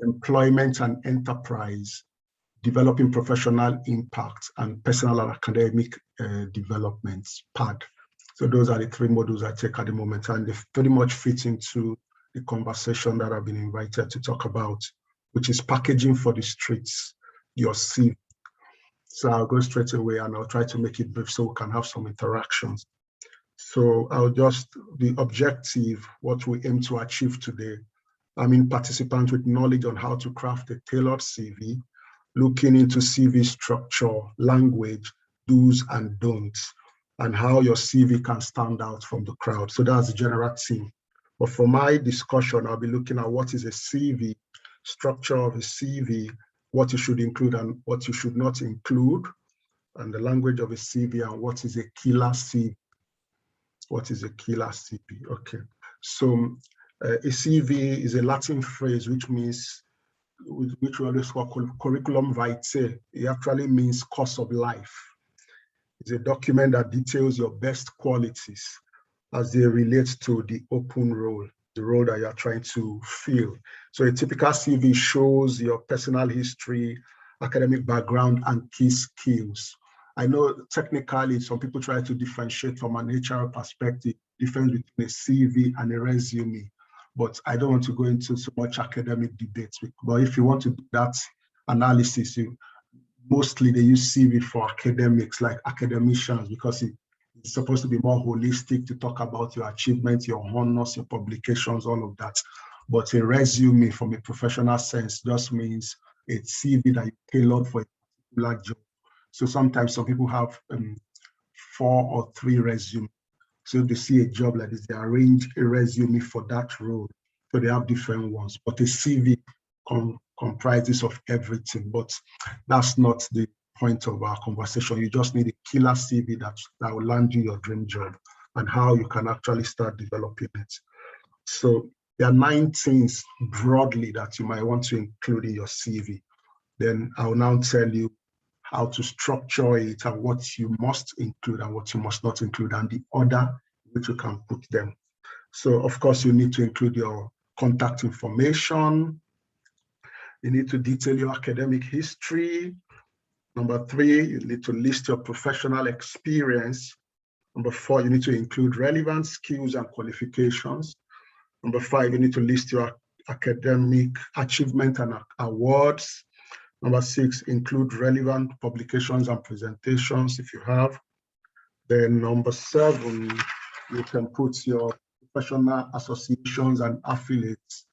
employment and enterprise, developing professional impact, and personal and academic developments, PAD. So those are the 3 modules I take at the moment, and they pretty much fit into the conversation that I've been invited to talk about, which is packaging for the streets, your CV. So I'll go straight away and I'll try to make it brief so we can have some interactions. So the objective, what we aim to achieve today, participants with knowledge on how to craft a tailored CV, looking into CV structure, language, do's and don'ts, and how your CV can stand out from the crowd. So that's the general theme. But for my discussion, I'll be looking at what is a CV, structure of a CV, what you should include and what you should not include, and the language of a CV, and what is a killer CV. What is a killer CV? Okay. So a CV is a Latin phrase which means, which we always call curriculum vitae. It actually means course of life. It's a document that details your best qualities as they relate to the open role, the role that you're trying to fill. So a typical CV shows your personal history, academic background, and key skills. I know technically some people try to differentiate from an HR perspective, difference between a CV and a resume, but I don't want to go into so much academic debates. But if you want to do that analysis, mostly they use CV for academics, like academicians, because it's supposed to be more holistic to talk about your achievements, your honors, your publications, all of that. But a resume from a professional sense just means a CV that you tailored for a particular job. So sometimes some people have 4 or 3 resumes. So if they see a job like this, they arrange a resume for that role. So they have different ones. But a CV comprises of everything. But that's not the point of our conversation. You just need a killer CV that will land you your dream job and how you can actually start developing it. So there are 9 things broadly that you might want to include in your CV. Then I'll now tell you how to structure it and what you must include and what you must not include, and the order in which you can put them. So of course, you need to include your contact information. You need to detail your academic history. Number 3, you need to list your professional experience. Number 4, you need to include relevant skills and qualifications. Number 5, you need to list your academic achievement and awards. Number 6, include relevant publications and presentations if you have. Then number 7, you can put your professional associations and affiliates.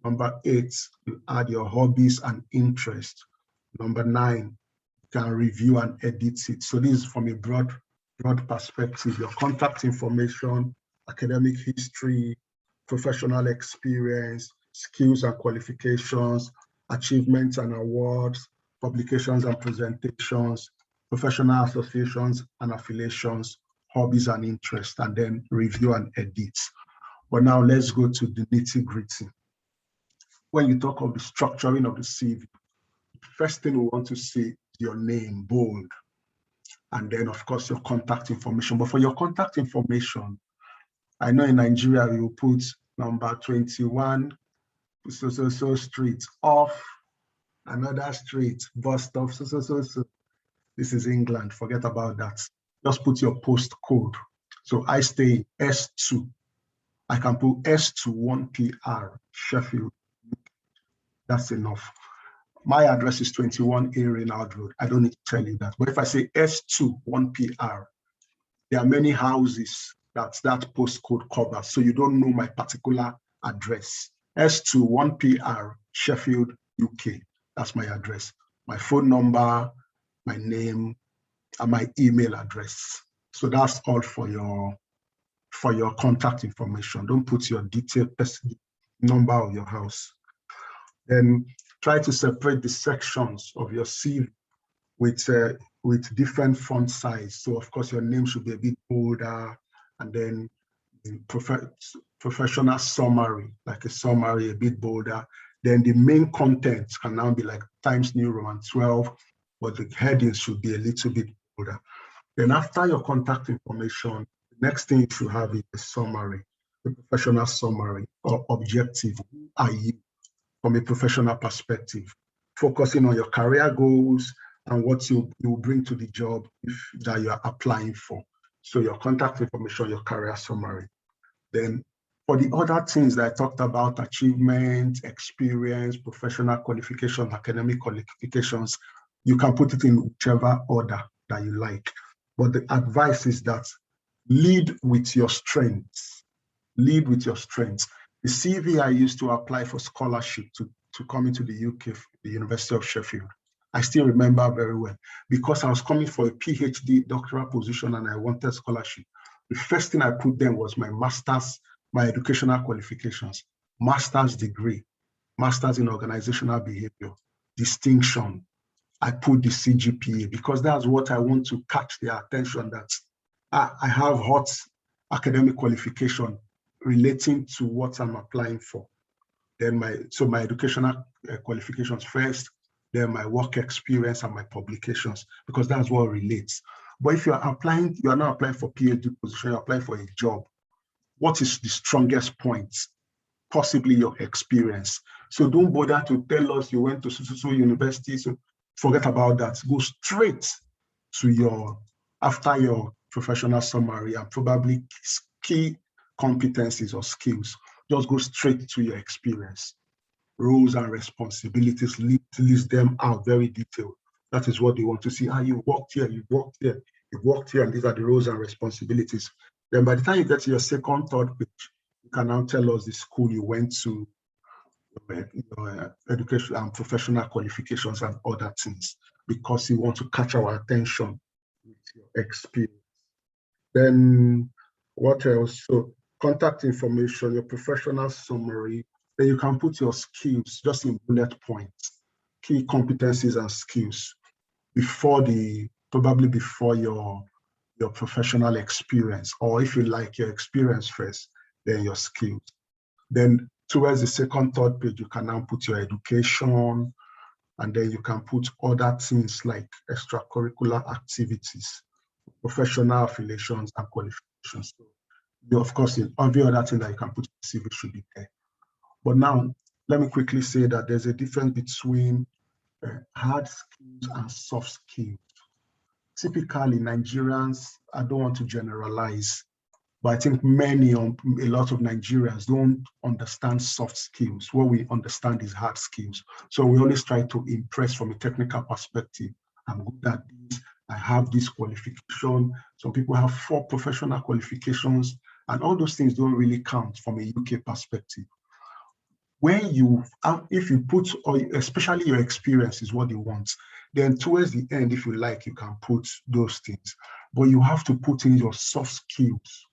Number 8, you add your hobbies and interests. Number 9, you can review and edit it. So this is from a broad perspective, your contact information, academic history, professional experience, skills and qualifications, achievements and awards, publications and presentations, professional associations and affiliations, hobbies and interests, and then review and edit. But now let's go to the nitty-gritty. When you talk of the structuring of the CV, the first thing we want to see is your name, bold, and then of course your contact information. But for your contact information, I know in Nigeria you put number 21, so street, off another street, bus stop, so. This is England, forget about that. Just put your postcode. So I stay in S2. I can put S2 1PR, Sheffield. That's enough. My address is 21A Reynard Road. I don't need to tell you that. But if I say S2 1PR, there are many houses that postcode covers. So you don't know my particular address. S2 1PR, Sheffield, UK. That's my address. My phone number, my name, and my email address. So that's all for your contact information. Don't put your detailed number of your house. Then try to separate the sections of your CV with different font size. So of course your name should be a bit bolder, and then the professional summary, like a summary, a bit bolder. Then the main content can now be like Times New Roman 12, but the headings should be a little bit bolder. Then after your contact information, the next thing you should have is a summary. the professional summary or objective. Who are you from a professional perspective? Focusing on your career goals and what you bring to the job that you are applying for. So your contact information, your career summary. Then for the other things that I talked about, achievement, experience, professional qualification, academic qualifications, you can put it in whichever order that you like. But the advice is that lead with your strengths. Lead with your strengths. The CV I used to apply for scholarship to come into the UK, the University of Sheffield, I still remember very well, because I was coming for a PhD doctoral position and I wanted scholarship. The first thing I put then was my master's, my educational qualifications, master's degree, master's in organizational behavior, distinction. I put the CGPA because that's what I want to catch their attention, that I have hot academic qualification relating to what I'm applying for. Then my educational qualifications first, then my work experience and my publications, because that's what relates. But if you are applying, you are not applying for PhD position, you're applying for a job. What is the strongest point? Possibly your experience. So don't bother to tell us you went to so university. So forget about that. Go straight to after your professional summary and probably key competencies or skills. Just go straight to your experience. Roles and responsibilities, list them out very detailed. That is what they want to see. You worked here, you worked here, you worked here, and these are the roles and responsibilities. Then by the time you get to your second, third page, you can now tell us the school you went to, your education and professional qualifications and other things, because you want to catch our attention with your experience. Then what else? So contact information, your professional summary, then you can put your skills just in bullet points, key competencies and skills probably before your professional experience, or if you like your experience first, then your skills. Then towards the second, third page, you can now put your education, and then you can put other things like extracurricular activities, professional affiliations and qualifications. So, of course, in every other thing that you can put in the CV should be there. But now, let me quickly say that there's a difference between hard skills and soft skills. Typically, Nigerians, I don't want to generalize, but I think a lot of Nigerians don't understand soft skills. What we understand is hard skills. So we always try to impress from a technical perspective. I'm good at this, I have this qualification. Some people have 4 professional qualifications, and all those things don't really count from a UK perspective. If you put, or especially your experience is what they want, then towards the end, if you like, you can put those things. But you have to put in your soft skills.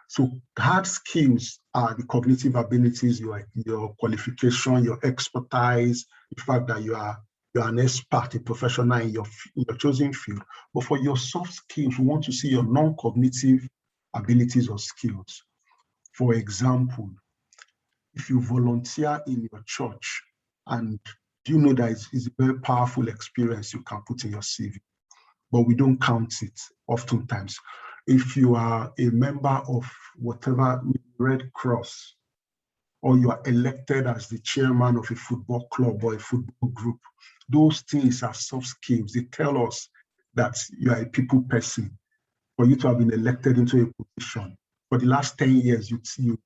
So hard skills are the cognitive abilities, your qualification, your expertise, the fact that you are an expert, a professional in your chosen field. But for your soft skills, we want to see your non-cognitive abilities or skills. For example, if you volunteer in your church, and you know that it's a very powerful experience you can put in your CV, but we don't count it oftentimes. If you are a member of whatever Red Cross, or you are elected as the chairman of a football club or a football group, those things are soft skills. They tell us that you are a people person. For you to have been elected into a position, for the last 10 years, you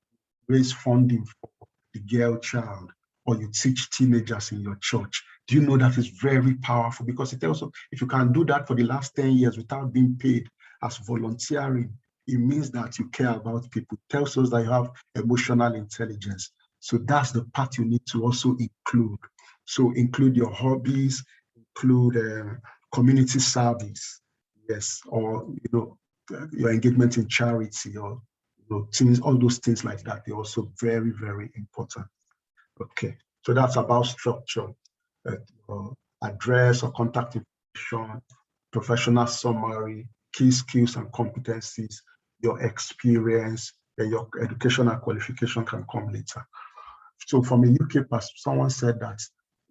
raise funding for the girl child, or you teach teenagers in your church. Do you know that is very powerful? Because it tells us if you can do that for the last 10 years without being paid as volunteering, it means that you care about people. It tells us that you have emotional intelligence. So that's the part you need to also include. So include your hobbies, include community service, yes, or your engagement in charity, or things, all those things like that. They're also very, very important. Okay, so that's about structure, address or contact information, professional summary, key skills and competencies, your experience, and your educational qualification can come later. So from a UK perspective, someone said that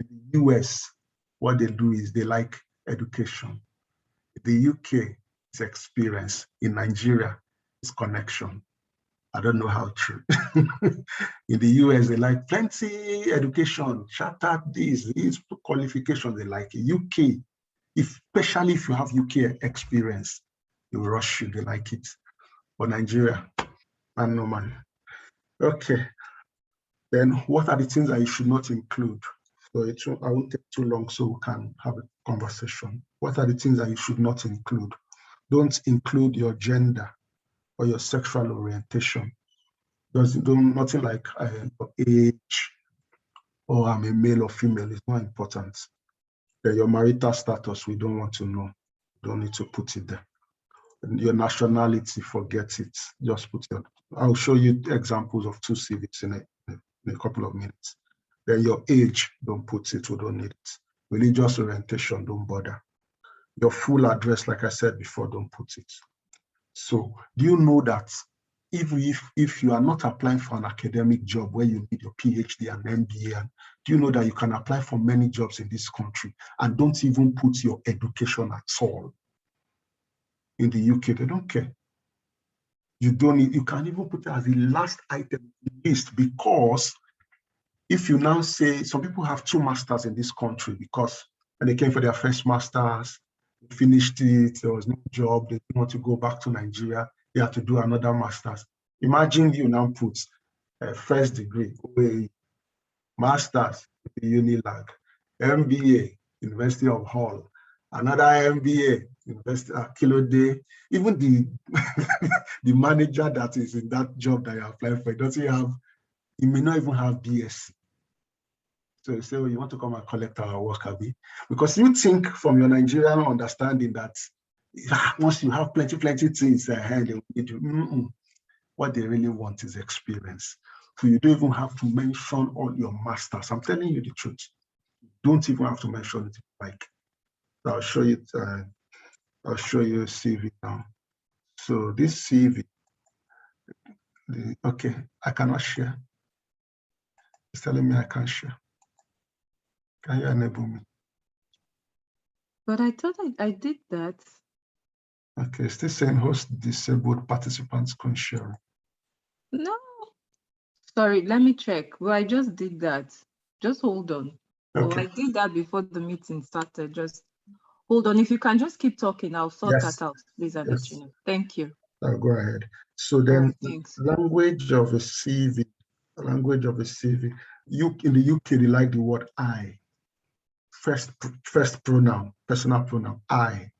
in the US, what they do is they like education. In the UK, it's experience. In Nigeria, it's connection. I don't know how true. In the US, they like plenty education, chartered these qualifications, they like it. UK, especially if you have UK experience, they will rush you, they like it. But Nigeria, I know, man. Okay, then what are the things that you should not include? So I won't take too long so we can have a conversation. What are the things that you should not include? Don't include your gender or your sexual orientation. Nothing like age or I'm a male or female. It's not important. Your marital status, we don't want to know. Don't need to put it there. Your nationality, forget it. Just put it. I'll show you examples of 2 CVs in a couple of minutes. Then your age, don't put it. We don't need it. Religious orientation, don't bother. Your full address, like I said before, don't put it. So do you know that if you are not applying for an academic job where you need your PhD and MBA, and do you know that you can apply for many jobs in this country and don't even put your education at all? In the UK, they don't care. You don't need, you can even put it as the last item in the list, because if you now say, some people have 2 masters in this country because when they came for their first masters, finished it, there was no job, they didn't want to go back to Nigeria, they had to do another master's. Imagine you now put first degree, OAE, master's, Unilag, MBA, University of Hull, another MBA, University of Kilode. Even the the manager that is in that job that you're applying for, he may not even have BSc. So you say, oh, you want to come and collect our work, Abi? Because you think from your Nigerian understanding that once you have plenty things ahead, they will need you. What they really want is experience. So you don't even have to mention all your masters. I'm telling you the truth. You don't even have to mention it. Like, I'll show you. I'll show you a CV now. So this CV, okay, I cannot share. It's telling me I can't share. Can you enable me? But I thought I did that. Okay, still saying host disabled participants can share. No. Sorry, let me check. Well, I just did that. Just hold on. Okay. Oh, I did that before the meeting started. Just hold on. If you can just keep talking, I'll sort that out, please, and let you know. Thank you. I'll go ahead. So then, language of a CV. Language of a CV. You in the UK, they like the word I. First pronoun, personal pronoun, I.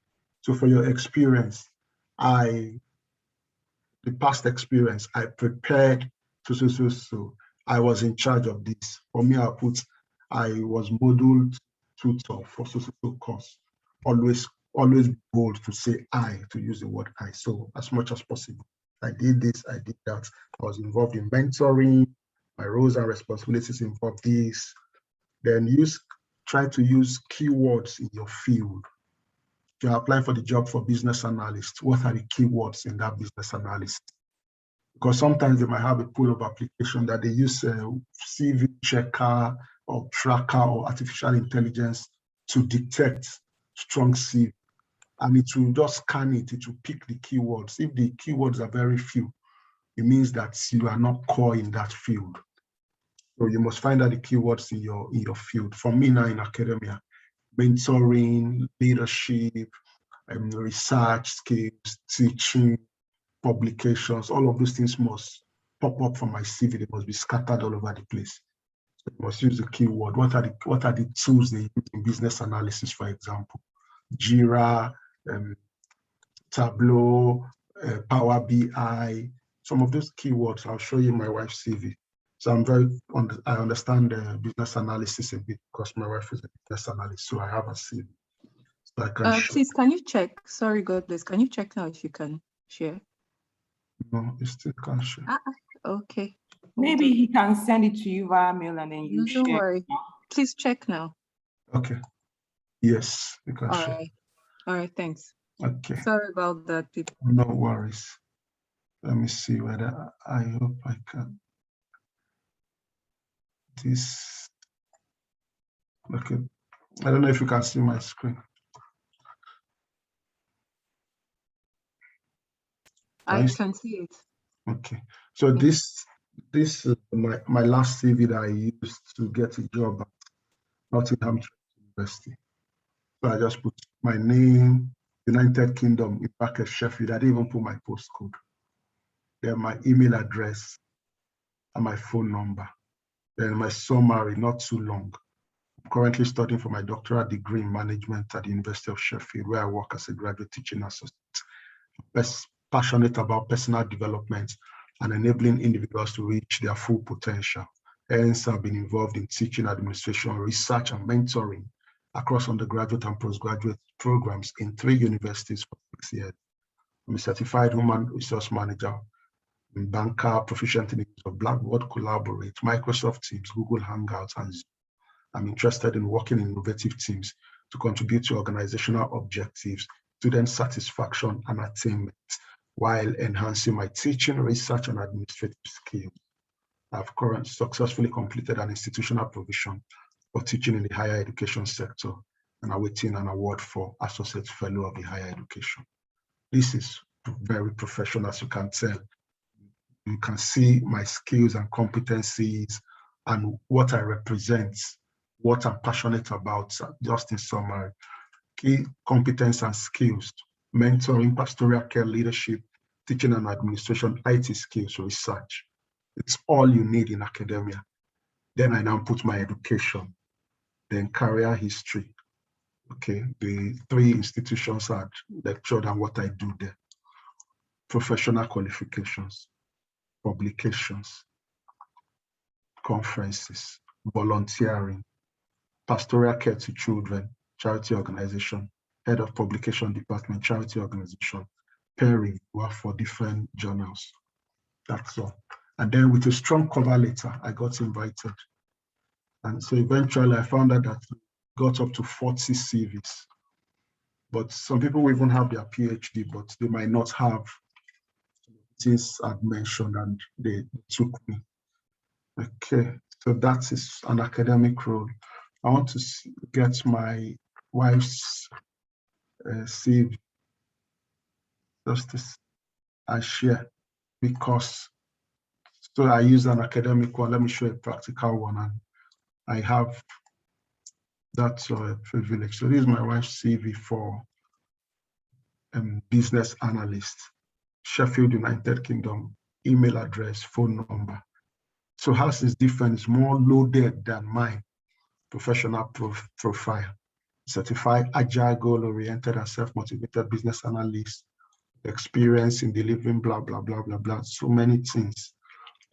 So for your experience, the past experience, I prepared so. I was in charge of this. For me, I was module tutor for so course. Always bold to say I, to use the word I. So as much as possible. I did this, I did that. I was involved in mentoring. My roles and responsibilities involved this. Then try to use keywords in your field. If you're applying for the job for business analyst, what are the keywords in that business analyst? Because sometimes they might have a pool of application that they use CV checker or tracker or artificial intelligence to detect strong CV. And it will just scan it, it will pick the keywords. If the keywords are very few, it means that you are not core in that field. So you must find out the keywords in your field. For me now in academia, mentoring, leadership, research skills, teaching, publications, all of those things must pop up from my CV. They must be scattered all over the place. So you must use the keyword. What are the tools they use in business analysis, for example? Jira, Tableau, Power BI, some of those keywords. I'll show you my wife's CV. So I understand business analysis a bit because my wife is a business analyst, so I have a CV. So I can please, can you check? Sorry, Godbless. Can you check now if you can share? No, you still can't share. Okay. Maybe he can send it to you via mail and then you share. Don't worry. Please check now. Okay. Yes, you can share. All right, thanks. Okay. Sorry about that, people. No worries. Let me see whether I hope I can. This. Okay. I don't know if you can see my screen. I can see it. Okay, so this is my last CV that I used to get a job at Nottingham University. So I just put my name, United Kingdom, in brackets Sheffield. I didn't even put my postcode. Then my email address and my phone number. Then my summary, not too long. I'm currently studying for my doctoral degree in management at the University of Sheffield, where I work as a graduate teaching assistant. Passionate about personal development and enabling individuals to reach their full potential. Hence, I've been involved in teaching, administration, research, and mentoring across undergraduate and postgraduate programs in 3 universities for 6 years. I'm a certified human resource manager, banker, proficient in the use of Blackboard, Collaborate, Microsoft Teams, Google Hangouts, and Zoom. I'm interested in working in innovative teams to contribute to organizational objectives, student satisfaction, and attainment, while enhancing my teaching, research, and administrative skills. I've currently successfully completed an institutional provision for teaching in the higher education sector and awaiting an award for Associate Fellow of the Higher Education. This is very professional, as you can tell. You can see my skills and competencies and what I represent, what I'm passionate about, just in summary. Key competence and skills: mentoring, pastoral care, leadership, teaching and administration, IT skills, research. It's all you need in academia. Then I now put my education, then career history. Okay, the 3 institutions I've lectured and what I do there. Professional qualifications, publications, conferences, volunteering, pastoral care to children, charity organization, head of publication department, charity organization, peer reviewer for different journals. That's all. And then with a strong cover letter, I got invited. And so eventually I found out that I got up to 40 CVs. But some people will even have their PhD, but they might not have things I've mentioned, and they took me. Okay, so that is an academic role. I want to get my wife's CV, just this I share, because so I use an academic one. Let me show a practical one, and I have that privilege. So this is my wife's CV for business analyst, Sheffield, United Kingdom, email address, phone number. So hers is different, it's more loaded than mine. Professional profile, certified agile, goal-oriented and self-motivated business analyst, experience in delivering blah, blah, blah, blah, blah, so many things.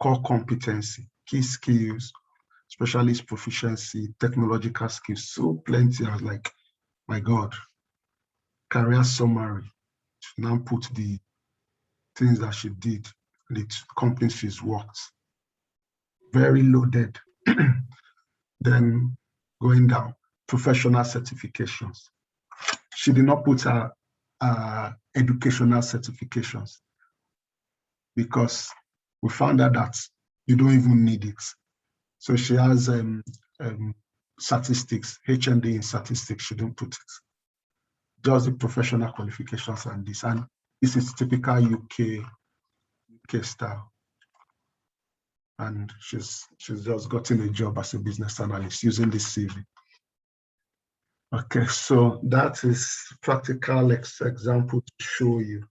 Core competency, key skills, specialist proficiency, technological skills, so plenty. I was like, my God. Career summary, now put the things that she did, the companies she's worked. Very loaded. Then going down, professional certifications. She did not put her educational certifications because we found out that you don't even need it. So she has statistics, HND in statistics, she didn't put it. Just the professional qualifications and this is typical UK style. And she's just gotten a job as a business analyst using this CV. Okay, so that is practical example to show you.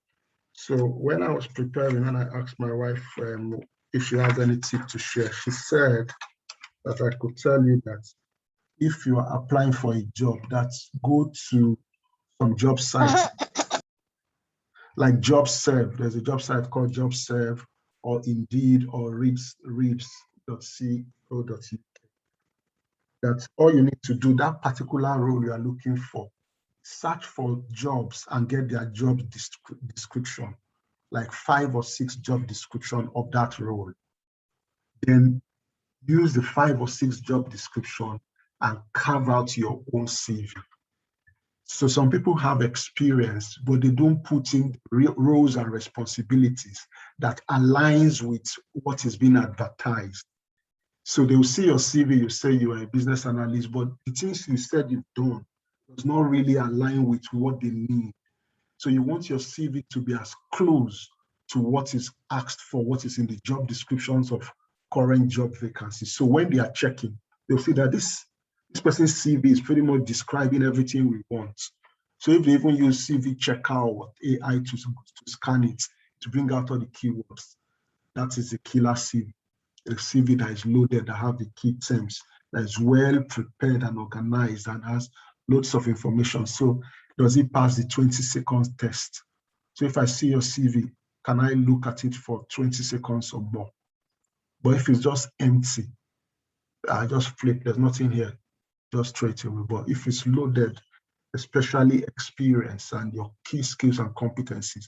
So when I was preparing and I asked my wife if she has any tip to share, she said that I could tell you that if you are applying for a job, go to some job sites like JobServe. There's a job site called JobServe, or Indeed, or reads.co.uk. That's all you need to do. That particular role you are looking for, search for jobs and get their job description, like 5 or 6 job description of that role. Then use the 5 or 6 job description and carve out your own CV. So some people have experience, but they don't put in real roles and responsibilities that aligns with what is being advertised. So they'll see your CV, you say you are a business analyst, but the things you said you've done does not really align with what they need. So you want your CV to be as close to what is asked for, what is in the job descriptions of current job vacancies. So when they are checking, they'll see that this person's CV is pretty much describing everything we want. So if they even use CV checker or AI to scan it, to bring out all the keywords, that is a killer CV. A CV that is loaded, that have the key terms, that is well prepared and organized and has loads of information. So does it pass the 20 seconds test? So if I see your CV, can I look at it for 20 seconds or more? But if it's just empty, I just flip, there's nothing here, just straight away. But if it's loaded, especially experience and your key skills and competencies,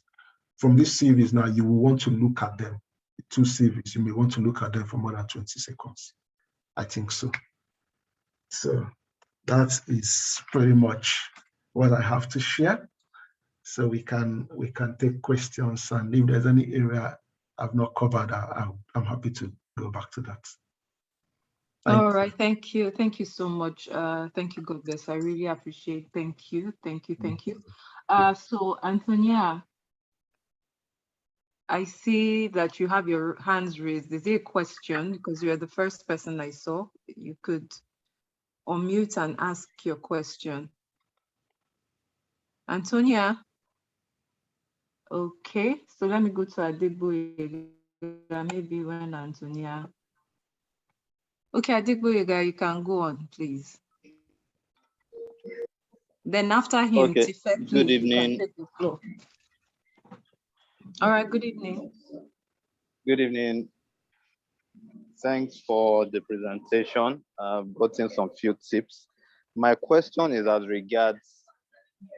from these CVs now, you will want to look at them. The 2 CVs, you may want to look at them for more than 20 seconds. I think so. So that is pretty much what I have to share. So we can take questions, and if there's any area I've not covered, I'm happy to go back to that. All right, thank you so much. Thank you, Godbless. I really appreciate. Thank you. So Antonia, I see that you have your hands raised. Is there a question? Because you are the first person I saw. You could unmute and ask your question. Antonia. Okay, so let me go to Adegboyega, maybe when Antonia. Okay, Adegboyega, you can go on, please. Then after him, okay. Tife, Good please, you can evening. take the floor. All right, good evening. Good evening. Thanks for the presentation. I've gotten some few tips. My question is as regards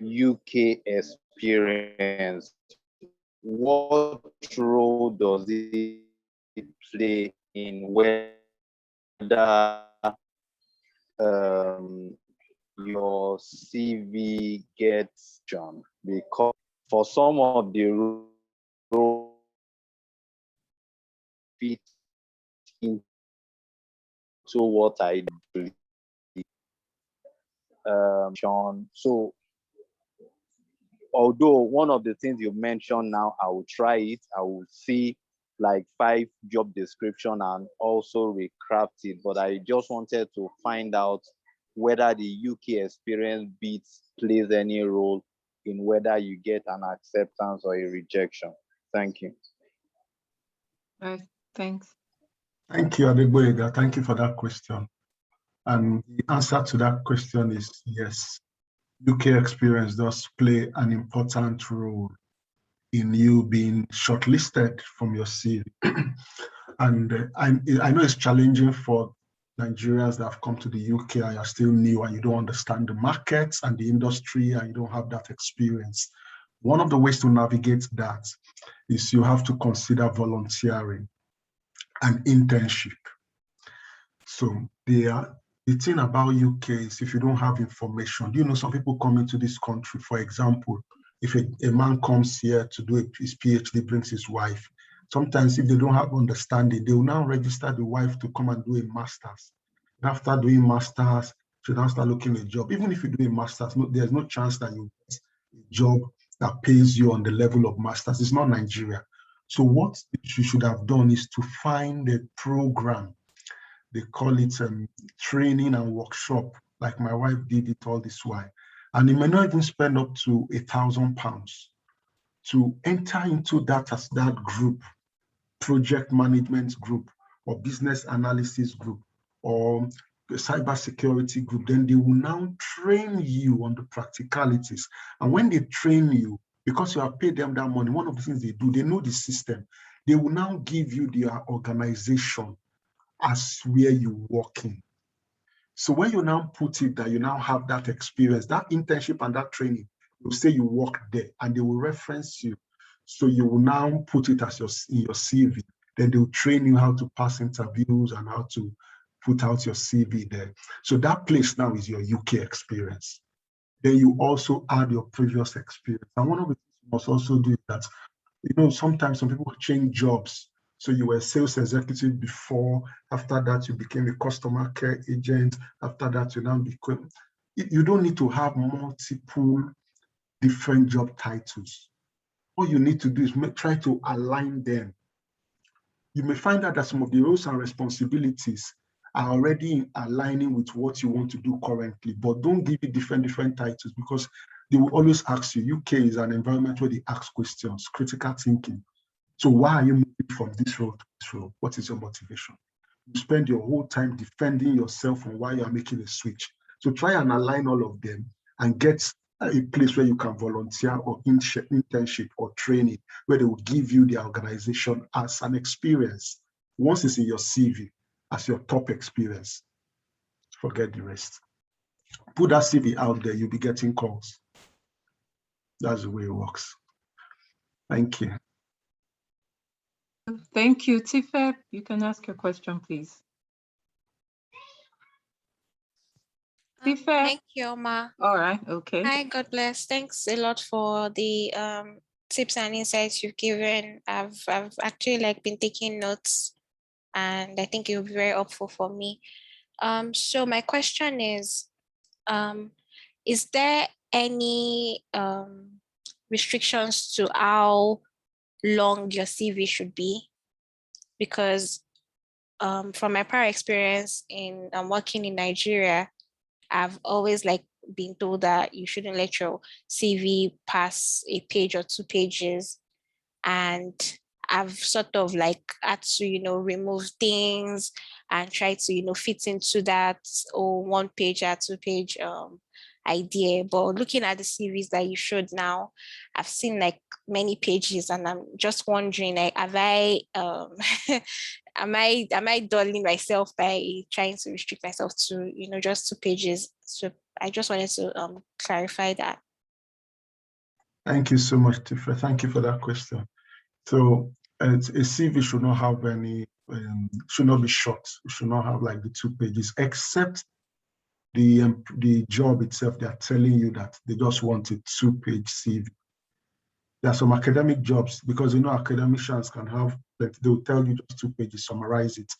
UK experience. What role does it play in whether your CV gets done? Because for some of the roles fit into what I do. So although one of the things you mentioned now, I will try it. I will see like 5 job description and also recraft it. But I just wanted to find out whether the UK experience plays any role in whether you get an acceptance or a rejection. Thank you. All right, thanks. Thank you, Adegboyega. Thank you for that question. And the answer to that question is yes. UK experience does play an important role in you being shortlisted from your CV. And I know it's challenging for Nigerians that have come to the UK and are still new and you don't understand the markets and the industry and you don't have that experience. One of the ways to navigate that is you have to consider volunteering and internship. So the thing about UK is if you don't have information, you know, some people come into this country, for example, if a man comes here to do his PhD, brings his wife, sometimes if they don't have understanding, they will now register the wife to come and do a master's. And after doing master's, she now start looking at a job. Even if you do a master's, there's no chance that you get a job that pays you on the level of master's. It's not Nigeria. So what you should have done is to find a program. They call it training and workshop, like my wife did it all this while. And you may not even spend up to £1,000 to enter into that as that group, project management group, or business analysis group, or the cybersecurity group. Then they will now train you on the practicalities. And when they train you, because you have paid them that money, one of the things they do, they know the system. They will now give you their organization as where you work in. So when you now put it that you now have that experience, that internship and that training, you say you work there and they will reference you. So you will now put it as in your CV. Then they will train you how to pass interviews and how to put out your CV there. So that place now is your UK experience. Then you also add your previous experience. And one of the things you must also do is that, you know, sometimes some people change jobs. So you were a sales executive before, after that you became a customer care agent, after that you now become, you don't need to have multiple different job titles. All you need to do is try to align them. You may find out that some of the roles and responsibilities are already aligning with what you want to do currently, but don't give it different titles, because they will always ask you. UK is an environment where they ask questions, critical thinking. So why are you moving from this role to this role? What is your motivation? You spend your whole time defending yourself on why you are making a switch. So try and align all of them and get a place where you can volunteer or internship or training, where they will give you the organization as an experience. Once it's in your CV as your top experience, forget the rest. Put that CV out there, you'll be getting calls. That's the way it works. Thank you. Thank you. Tife, you can ask your question, please. Tife. Thank you, Ma. All right, okay. Hi, God bless. Thanks a lot for the tips and insights you've given. I've actually been taking notes, and I think it will be very helpful for me. So my question is there any restrictions to how long your CV should be? Because from my prior experience in working in Nigeria, I've always been told that you shouldn't let your CV pass a page or 2 pages. And I've sort of had to, remove things and try to, fit into that 1 page or 2 page idea. But looking at the CVs that you showed now, I've seen many pages, and I'm just wondering, have I am I dulling myself by trying to restrict myself to just 2 pages? So I just wanted to clarify that. Thank you so much, Tifa. Thank you for that question. So a CV should not have any, should not be short. It should not have the 2 pages, except the job itself. They are telling you that they just want a 2-page CV. There are some academic jobs, because academicians can have, they will tell you just 2 pages, summarize it,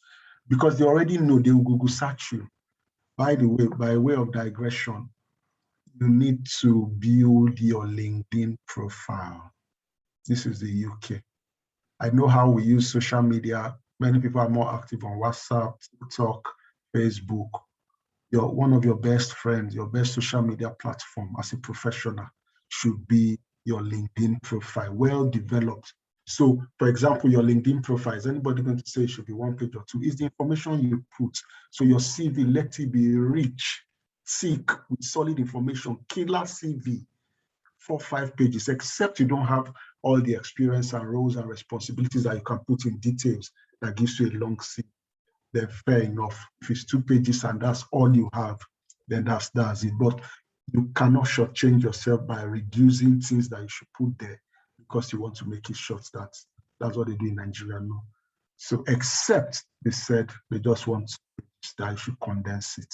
because they already know. They will Google search you. By the way, by way of digression, you need to build your LinkedIn profile. This is the UK. I know how we use social media. Many people are more active on WhatsApp, TikTok, Facebook. One of your best friends, your best social media platform as a professional should be your LinkedIn profile, well developed. So, for example, your LinkedIn profile, is anybody going to say it should be 1 page or 2? Is the information you put. So your CV, let it be rich, thick, with solid information, killer CV, 4 or 5 pages, except you don't have all the experience and roles and responsibilities that you can put in details that gives you a long CV. Then fair enough. If it's 2 pages and that's all you have, then that's it. But you cannot shortchange yourself by reducing things that you should put there because you want to make it short. That's what they do in Nigeria now. So except they said they just want that you should condense it.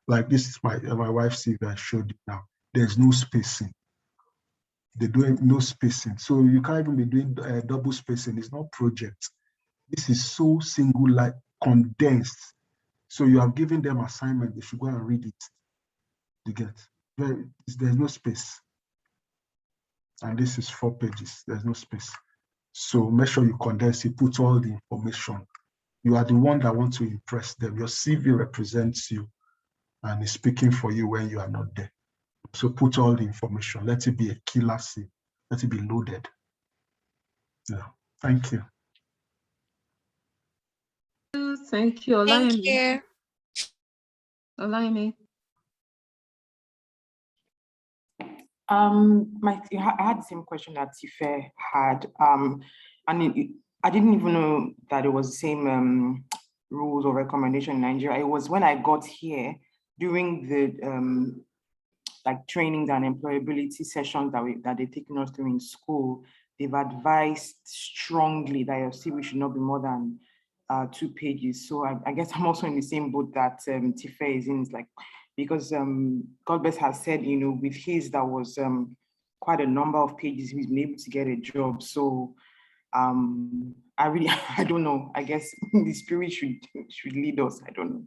Like this is my wife's CV I showed you now. There's no spacing. They're doing no spacing. So you can't even be doing double spacing. It's not project. This is so single, condensed. So you have given them assignment. They should go and read it. You get? There's no space. And this is 4 pages. There's no space. So make sure you condense it, put all the information. You are the one that wants to impress them. Your CV represents you and is speaking for you when you are not there. So put all the information. Let it be a killer CV. Let it be loaded. Yeah. Thank you. Thank you. Thank you. Olaimi. I had the same question that Tife had, and I didn't even know that it was the same rules or recommendation in Nigeria. It was when I got here during the trainings and employability sessions that they've taken us through in school. They've advised strongly that your CV should not be more than 2 pages. So I guess I'm also in the same boat that Tife is in. It's because Godbless has said, with his, that was quite a number of pages, he's been able to get a job. So I don't know. I guess the spirit should lead us. I don't know.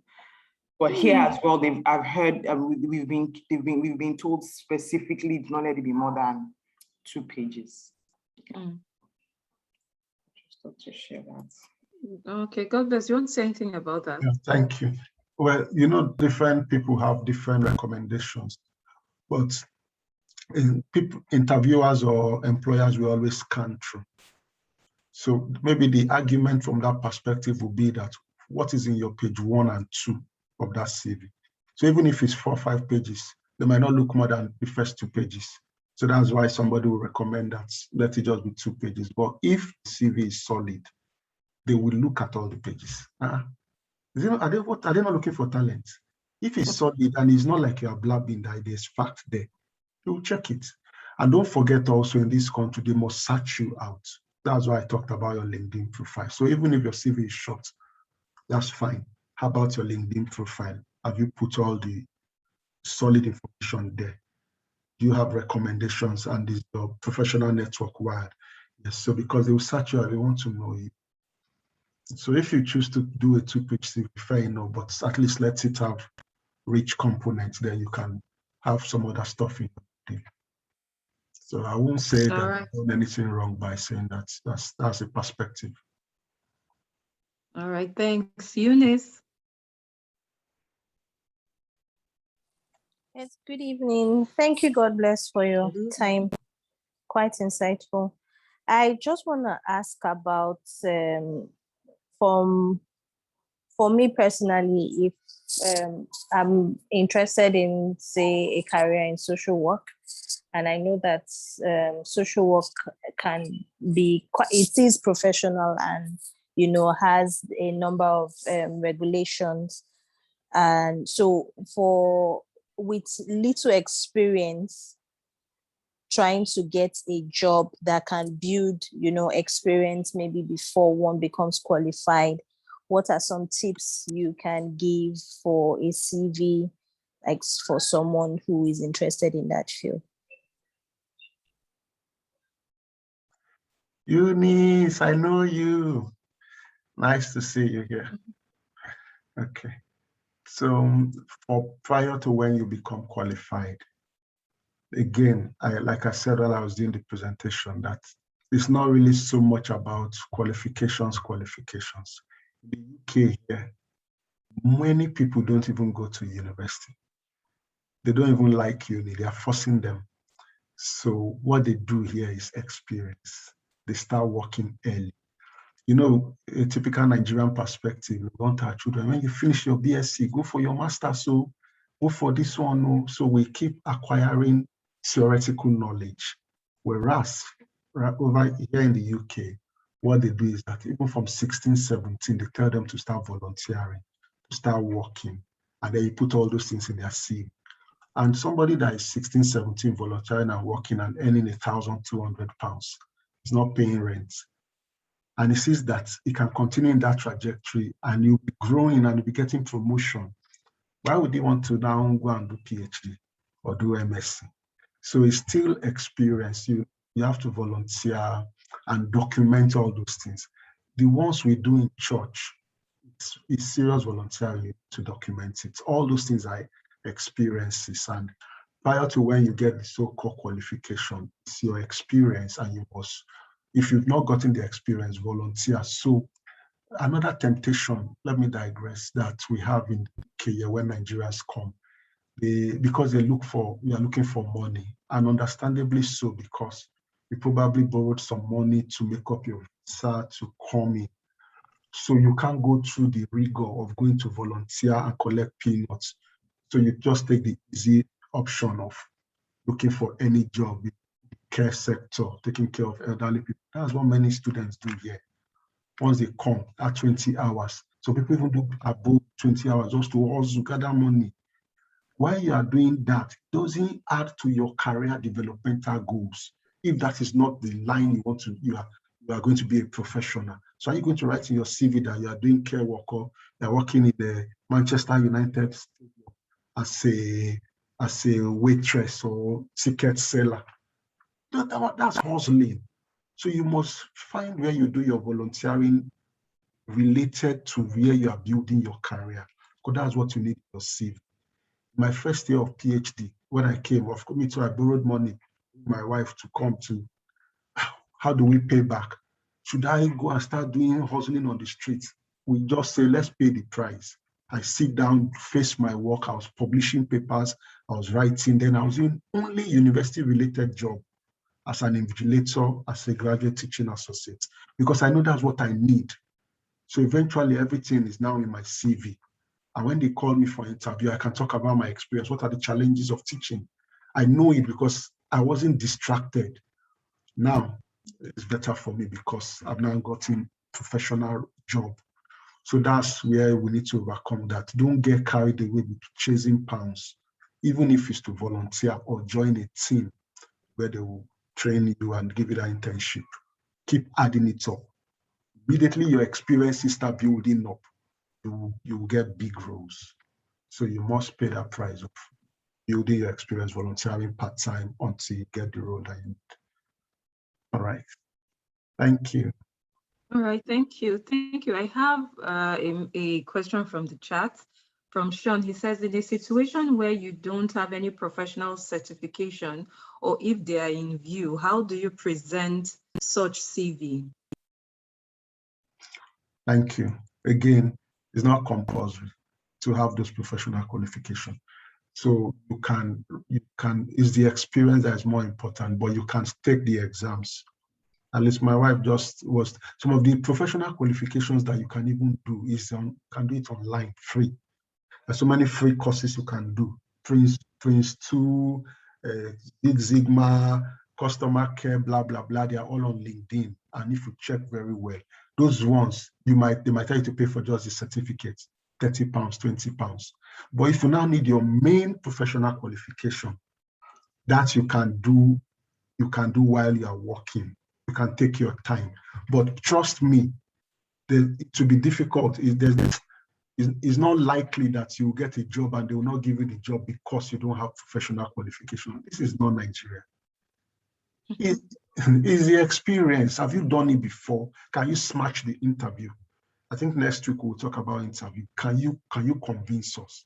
But here as well, I've heard we've been told specifically not let it be more than 2 pages. Just thought to share that. Okay, Godbless, you want to say anything about that? Yeah, thank you. Well, different people have different recommendations, but interviewers or employers will always scan through. So maybe the argument from that perspective will be that what is in your page 1 and 2 of that CV. So even if it's 4 or 5 pages, they might not look more than the first 2 pages. So that's why somebody will recommend that let it just be 2 pages. But if the CV is solid, they will look at all the pages. Are they not looking for talent? If it's solid and it's not like you are blabbing that there's fact there, you will check it. And don't forget also in this country, they must search you out. That's why I talked about your LinkedIn profile. So even if your CV is short, that's fine. How about your LinkedIn profile? Have you put all the solid information there? Do you have recommendations and is your professional network wired? Yes, so because they will search you out, they want to know you. So if you choose to do a 2-page CV, fair enough, but at least let it have rich components, then you can have some other stuff in it. So I won't say that I've done anything wrong by saying that's a perspective. All right, thanks. Eunice. Yes, good evening. Thank you, Godbless, for your time. Quite insightful. I just want to ask about, for me personally, if I'm interested in, say, a career in social work, and I know that social work can be it is professional and has a number of regulations, and so with little experience, trying to get a job that can build experience maybe before one becomes qualified, what are some tips you can give for a CV, like for someone who is interested in that field? Eunice, I know you. Nice to see you here. Okay. So prior to when you become qualified, again, like I said while I was doing the presentation, that it's not really so much about qualifications. In the UK here, many people don't even go to university. They don't even like uni, they are forcing them. So what they do here is experience. They start working early. A typical Nigerian perspective, we want our children, when you finish your BSc, go for your master, so go for this one. So we keep acquiring theoretical knowledge. Whereas over here in the UK, what they do is that even from 16, 17, they tell them to start volunteering, to start working, and then you put all those things in their CV. And somebody that is 16, 17, volunteering and working and earning £1,200 is not paying rent. And he sees that he can continue in that trajectory and you'll be growing and you'll be getting promotion. Why would he want to now go and do PhD or do MSc? So it's still experience. You have to volunteer and document all those things. The ones we do in church, it's serious volunteering to document it. All those things are experiences. And prior to when you get the so-called qualification, it's your experience, and you must, if you've not gotten the experience, volunteer. So another temptation, let me digress, that we have in Kenya when Nigerians come, because we are looking for money, and understandably so, because you probably borrowed some money to make up your visa to come in. So you can't go through the rigor of going to volunteer and collect peanuts. So you just take the easy option of looking for any job in the care sector, taking care of elderly people. That's what many students do here. Once they come at 20 hours. So people even do above 20 hours just to also gather money. While you are doing that, it doesn't add to your career developmental goals. If that is not the line you want to, you are going to be a professional. So are you going to write in your CV that you are doing care work, or you are working in the Manchester United as a waitress or ticket seller? That's hustling. So you must find where you do your volunteering related to where you are building your career, because that's what you need in your CV. My first year of PhD, when I came, I borrowed money with my wife to come to How do we pay back? Should I go and start doing hustling on the streets? We just say, let's pay the price. I sit down, face my work. I was publishing papers, I was writing. Then I was doing only university-related job as an invigilator, as a graduate teaching associate, because I know that's what I need. So eventually everything is now in my CV. And when they call me for interview, I can talk about my experience. What are the challenges of teaching? I know it because I wasn't distracted. Now it's better for me because I've now gotten professional job. So that's where we need to overcome that. Don't get carried away with chasing pounds, even if it's to volunteer or join a team where they will train you and give you that internship. Keep adding it up. Immediately your experiences start building up, you will get big roles. So you must pay that price of building your experience, volunteering part-time until you get the role that you need. All right. Thank you. All right, thank you. Thank you. I have a question from the chat from Sean. He says, in a situation where you don't have any professional certification, or if they are in view, how do you present such CV? Thank you. Again, it's not compulsory to have those professional qualifications. So you can, it's the experience that is more important, but you can take the exams. At least my wife just was, some of the professional qualifications that you can even do can do it online, free. There's so many free courses you can do. Prince 2, Big Sigma, customer care, blah, blah, blah. They are all on LinkedIn. And if you check very well, those ones, they might tell you to pay for just the certificate, £30, £20. But if you now need your main professional qualification, that you can do while you are working. You can take your time. But trust me, it will be difficult. It's not likely that you will get a job and they will not give you the job because you don't have professional qualification. This is not Nigeria. It's the experience. Have you done it before? Can you smash the interview? I think next week we'll talk about interview. Can you convince us?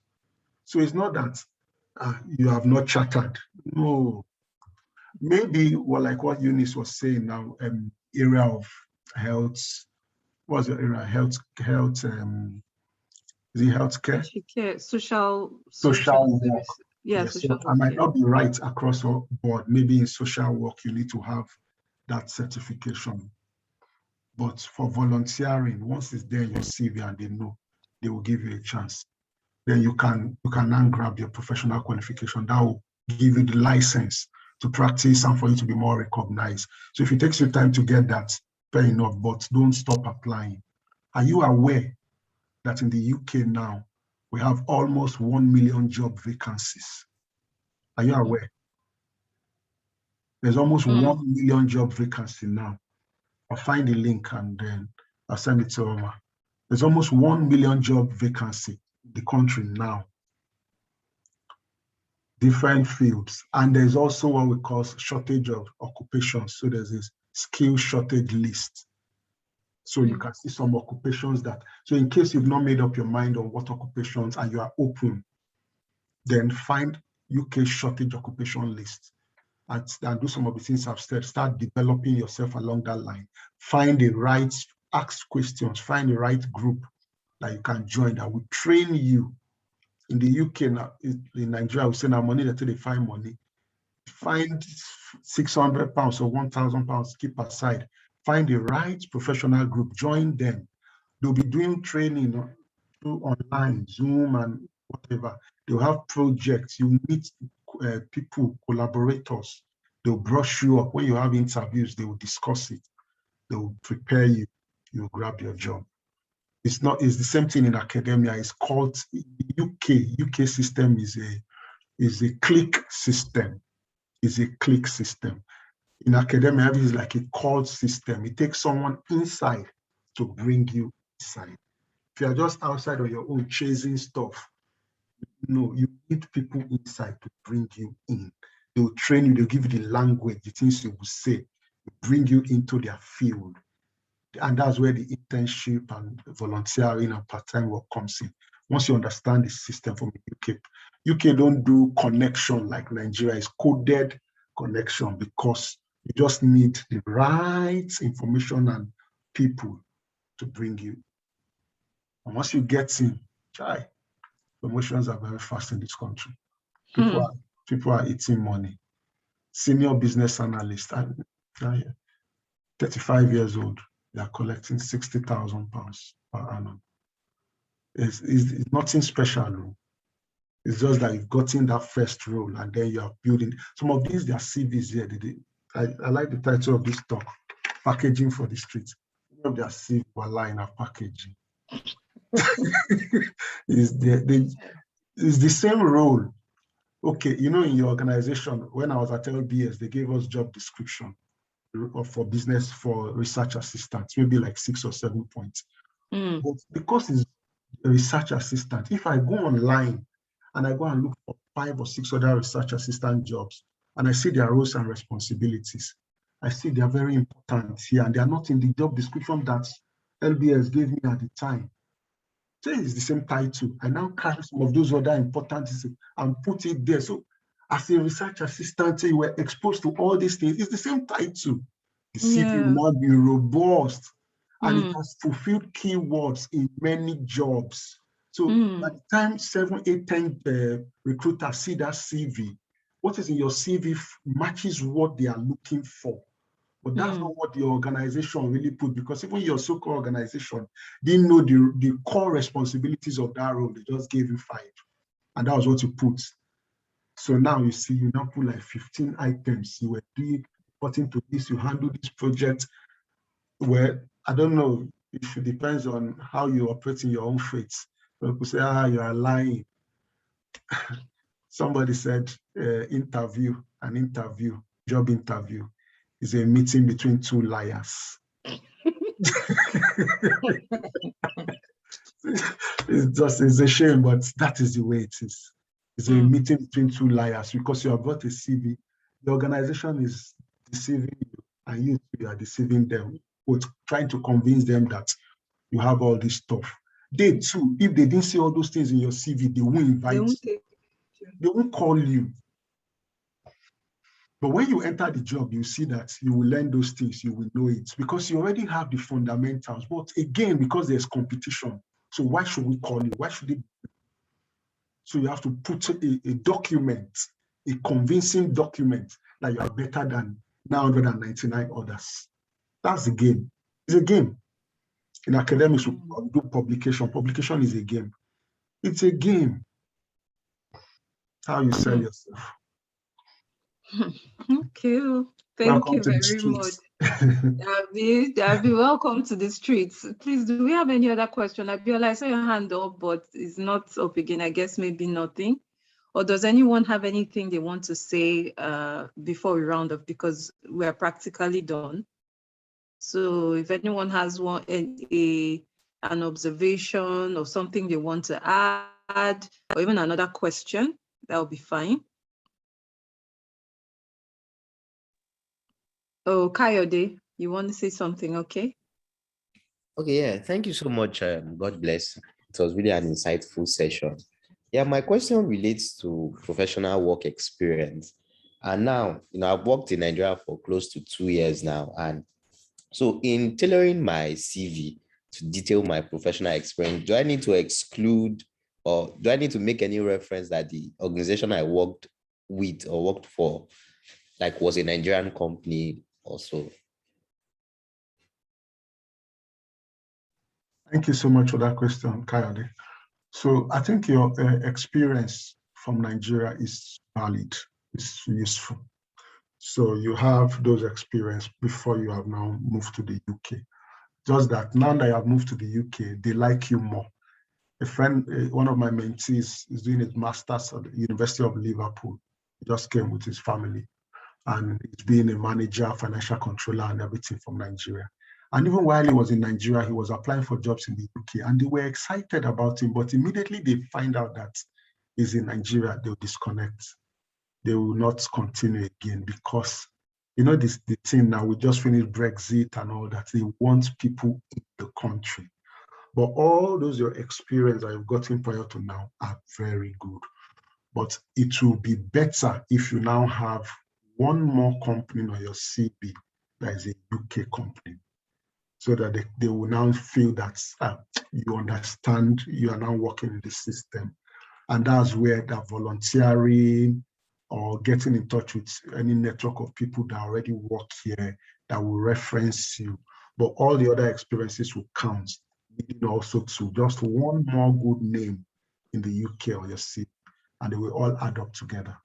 So it's not that you have not chattered. No. Maybe like what Eunice was saying now, area of health. What's your area? Health. Is it healthcare? Social work. Yes, so I might not be right across the board. Maybe in social work, you need to have that certification. But for volunteering, once it's there in your CV and they know, they will give you a chance. Then you can now grab your professional qualification. That will give you the license to practice and for you to be more recognized. So if it takes you time to get that, fair enough, but don't stop applying. Are you aware that in the UK now, we have almost 1 million job vacancies? Are you aware? There's almost 1 million job vacancy now. I'll find the link and then I'll send it to Oma. There's almost 1 million job vacancy in the country now. Different fields. And there's also what we call shortage of occupations. So there's this skill shortage list. So you can see some occupations so in case you've not made up your mind on what occupations and you are open, then find UK shortage occupation list and do some of the things I've said. Start developing yourself along that line. Find the right, ask questions, find the right group that you can join that will train you. In the UK, now, in Nigeria, we say now money until they find money. Find £600 or £1,000, keep aside. Find the right professional group, join them. They'll be doing training through online, Zoom and whatever. They'll have projects, you meet people, collaborators. They'll brush you up. When you have interviews, they will discuss it. They will prepare you, you'll grab your job. It's the same thing in academia. It's called UK system is a click system. Is a click system. In academia, it is like a call system. It takes someone inside to bring you inside. If you're just outside on your own chasing stuff, no, you need people inside to bring you in. They will train you, they'll give you the language, the things you will say, bring you into their field. And that's where the internship and volunteering and part-time work comes in. Once you understand the system from the UK don't do connection like Nigeria. It's coded connection because You just need the right information and people to bring you. And once you get in, try. Promotions are very fast in this country. People are eating money. Senior business analyst, 35 years old, they are collecting £60,000 per annum. It's nothing special. It's just that you've gotten that first role and then you are building. Some of these, their CVs here. I like the title of this talk, Packaging for the Streets. Some of their CVs were lying of packaging. It's the same role. Okay, you know, in your organization, when I was at LBS, they gave us job description for business for research assistants, maybe like 6 or 7 points. But because it's a research assistant, if I go online and I go and look for 5 or 6 other research assistant jobs, and I see their roles and responsibilities, I see they are very important here, and they are not in the job description that LBS gave me at the time. So it's the same title. I now carry some of those other important things and put it there. So as a research assistant, you were exposed to all these things. It's the same title. The CV will now be robust, and it has fulfilled keywords in many jobs. So by the time 7, 8, 10 recruiters see that CV, what is in your CV matches what they are looking for. But that's not what the organization really put, because even your so-called organization didn't know the core responsibilities of that role. They just gave you 5, and that was what you put. So now you see, you now put like 15 items. You were doing, reporting to this, you handle this project. Well, I don't know, it depends on how you operate in your own faith. People say, you are lying. Somebody said an interview, job interview, is a meeting between 2 liars. It's a shame, but that is the way it is. It's a meeting between 2 liars, because you have got a CV. The organization is deceiving you, and you are deceiving them, both trying to convince them that you have all this stuff. They too, if they didn't see all those things in your CV, they won't invite you. They won't call you. But when you enter the job, you see that you will learn those things, you will know it, because you already have the fundamentals. But again, because there's competition, so why should we call you? Why should it? So you have to put a document, a convincing document that you are better than 999 others. That's the game. It's a game. In academics, we do publication. Publication is a game. It's a game. How you sell yourself. Okay, thank you very much. Abby, welcome to the streets. Please, do we have any other question? Abiola, I saw your hand up, but it's not up again. I guess maybe nothing. Or does anyone have anything they want to say before we round up? Because we are practically done. So if anyone has an observation or something they want to add, or even another question, that will be fine. Oh, Kayode, you want to say something, okay? Okay, yeah, thank you so much. God bless. It was really an insightful session. Yeah, my question relates to professional work experience. And now, I've worked in Nigeria for close to 2 years now. And so in tailoring my CV to detail my professional experience, do I need to exclude, or do I need to make any reference that the organization I worked with or worked for, like, was a Nigerian company also? Thank you so much for that question, Kayode. So I think your experience from Nigeria is valid, is useful. So you have those experience before you have now moved to the UK. Just that now that you have moved to the UK, they like you more. A friend, one of my mentees, is doing his master's at the University of Liverpool. He just came with his family, and he's being a manager, financial controller, and everything from Nigeria. And even while he was in Nigeria, he was applying for jobs in the UK, and they were excited about him. But immediately they find out that he's in Nigeria, they'll disconnect. They will not continue again, because the thing now, we just finished Brexit and all that. They want people in the country. But all those your experience that you've gotten prior to now are very good. But it will be better if you now have one more company on your CV that is a UK company, so that they will now feel that you understand, you are now working in the system. And that's where that volunteering or getting in touch with any network of people that already work here that will reference you. But all the other experiences will count, also to just one more good name in the UK or your city, and they will all add up together.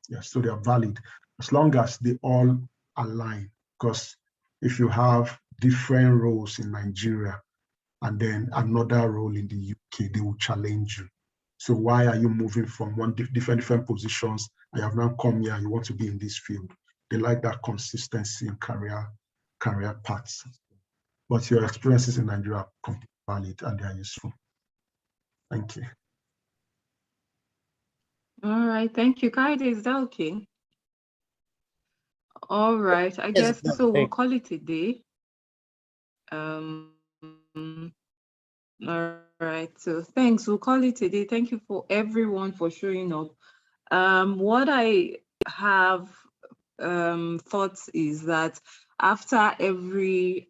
Yes, so they are valid as long as they all align. Because if you have different roles in Nigeria and then another role in the UK, they will challenge you. So why are you moving from one different positions? I have now come here, you want to be in this field. They like that consistency in career paths. But your experiences in Nigeria are completely valid and they are useful. Thank you. All right, thank you. Kaide, is that okay? All right, I guess so. We'll call it a day. All right, so thanks. We'll call it a day. Thank you for everyone for showing up. What I have thoughts is that after every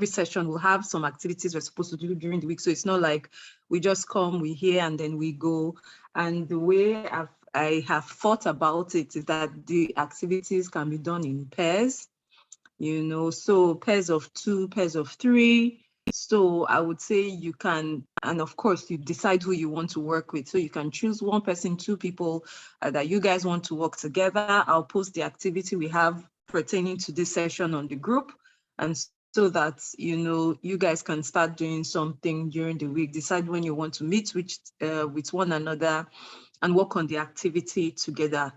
session, we'll have some activities we're supposed to do during the week. So it's not like we just come, we hear, and then we go. And the way I have thought about it is that the activities can be done in pairs, so pairs of 2, pairs of 3. So I would say you can, and of course you decide who you want to work with. So you can choose 1 person, 2 people that you guys want to work together. I'll post the activity we have pertaining to this session on the group, and so that, you guys can start doing something during the week. Decide when you want to meet with one another and work on the activity together,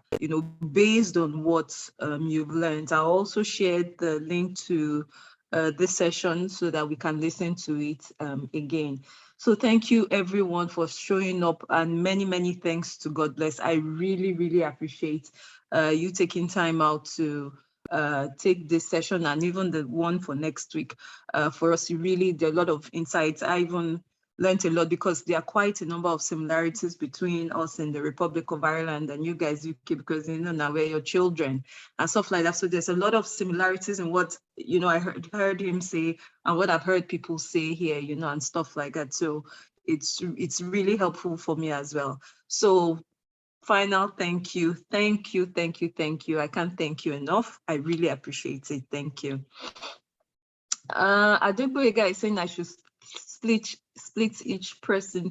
based on what you've learned. I'll also share the link to this session so that we can listen to it again. So thank you everyone for showing up, and many, many thanks to Godbless. I really, really appreciate you taking time out to take this session and even the one for next week. For us, there are a lot of insights. I even learned a lot because there are quite a number of similarities between us in the Republic of Ireland and you guys UK, because now we're your children and stuff like that. So there's a lot of similarities in what I heard him say and what I've heard people say here, and stuff like that. So it's really helpful for me as well. So final thank you. I can't thank you enough. I really appreciate it. Thank you. Adegboyega is saying I should split each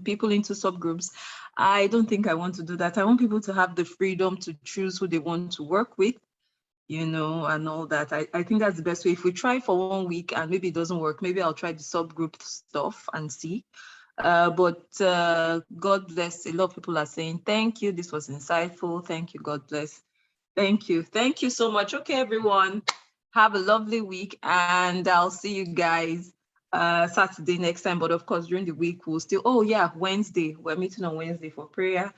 people into subgroups. I don't think I want to do that. I want people to have the freedom to choose who they want to work with, and all that. I think that's the best way. If we try for 1 week and maybe it doesn't work, maybe I'll try the subgroup stuff and see. But God bless. A lot of people are saying, thank you. This was insightful. Thank you. God bless. Thank you. Thank you so much. Okay, everyone. Have a lovely week, and I'll see you guys Saturday next time. But of course, during the week, we'll still, Wednesday. We're meeting on Wednesday for prayer.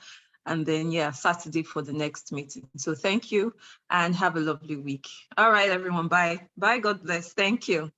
And then, Saturday for the next meeting. So thank you and have a lovely week. All right, everyone. Bye. Bye. God bless. Thank you.